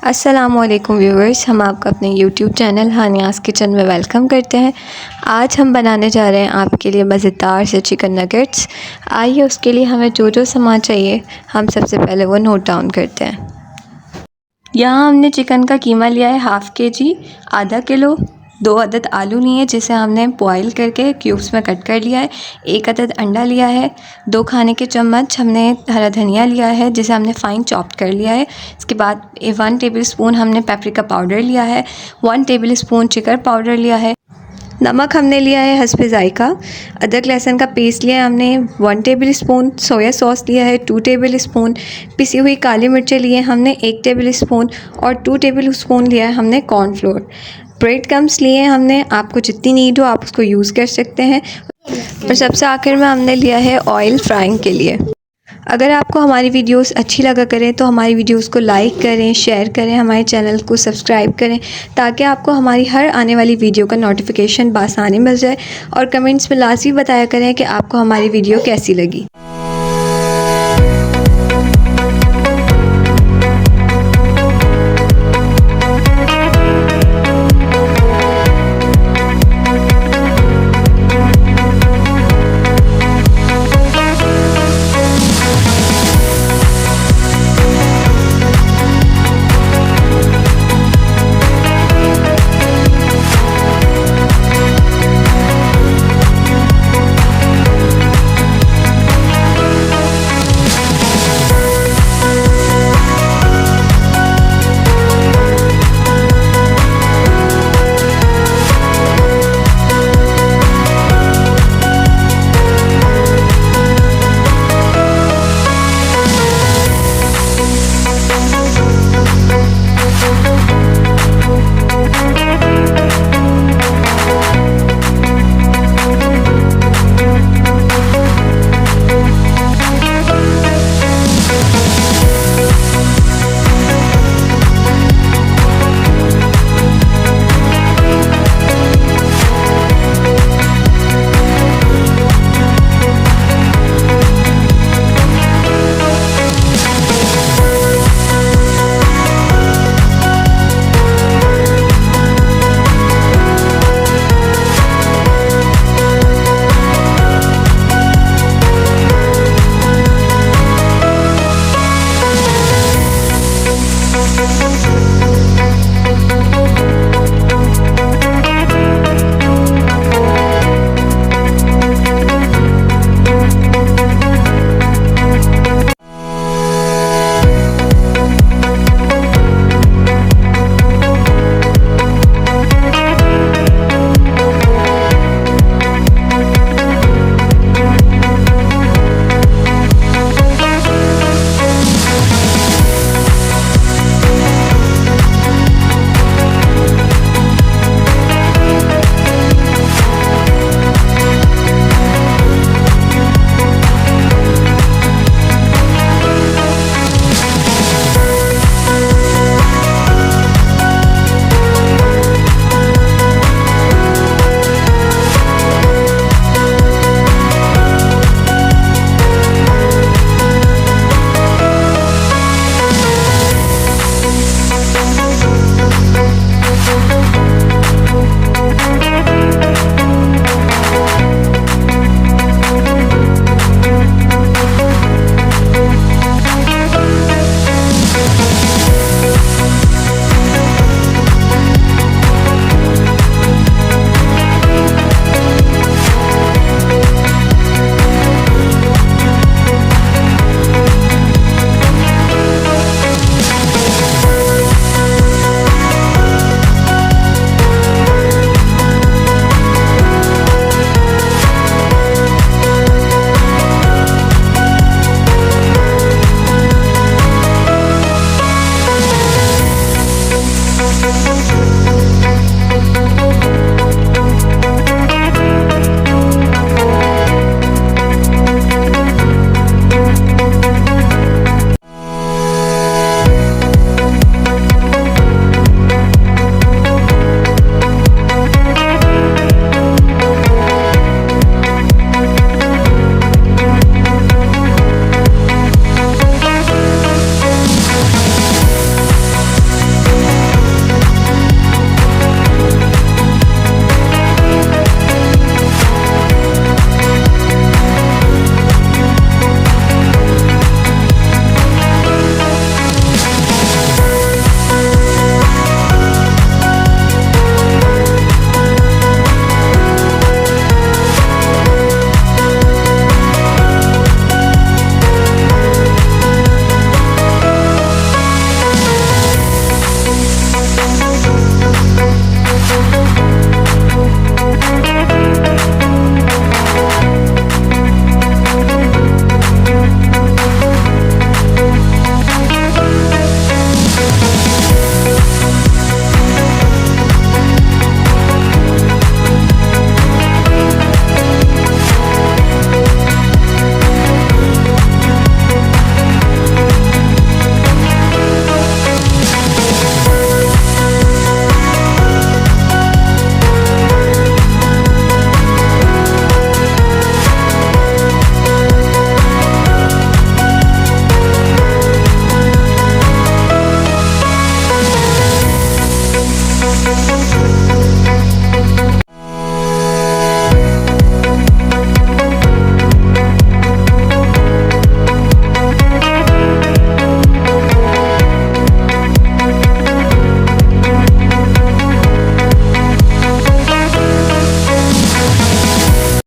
अस्सलामुअलैकुम व्यूवर्स, हम आपका अपने यूट्यूब चैनल हानियाज़ किचन में वेलकम करते हैं। आज हम बनाने जा रहे हैं आपके लिए मज़ेदार से चिकन नगेट्स। आइए उसके लिए हमें जो जो सामान चाहिए हम सबसे पहले वो नोट डाउन करते हैं। यहाँ हमने चिकन का कीमा लिया है हाफ़ kg, आधा किलो। 2 अदद आलू लिए हैं जिसे हमने बॉईल करके क्यूब्स में कट कर लिया है। 1 अदद अंडा लिया है। 2 खाने के चम्मच हमने हरा धनिया लिया है जिसे हमने फ़ाइन चॉप्ड कर लिया है। इसके बाद 1 टेबलस्पून हमने पेपरिका पाउडर लिया है। 1 टेबलस्पून चिकन पाउडर लिया है। नमक हमने लिया है हस्बे ज़ायका। अदरक लहसुन का पेस्ट लिया है हमने 1 टेबलस्पून। सोया सॉस लिया है 2 टेबलस्पून। पिसी हुई काली मिर्चें लिए हमने 1 टेबलस्पून और 2 टेबलस्पून लिया है हमने कॉर्नफ्लोर। ब्रेड क्रम्स लिए हैं हमने, आपको जितनी नीड हो आप उसको यूज़ कर सकते हैं। और सबसे आखिर में हमने लिया है ऑयल फ्राइंग के लिए। अगर आपको हमारी वीडियोस अच्छी लगा करें तो हमारी वीडियोस को लाइक करें, शेयर करें, हमारे चैनल को सब्सक्राइब करें ताकि आपको हमारी हर आने वाली वीडियो का नोटिफिकेशन बआसानी मिल जाए। और कमेंट्स में लाजमी बताया करें कि आपको हमारी वीडियो कैसी लगी।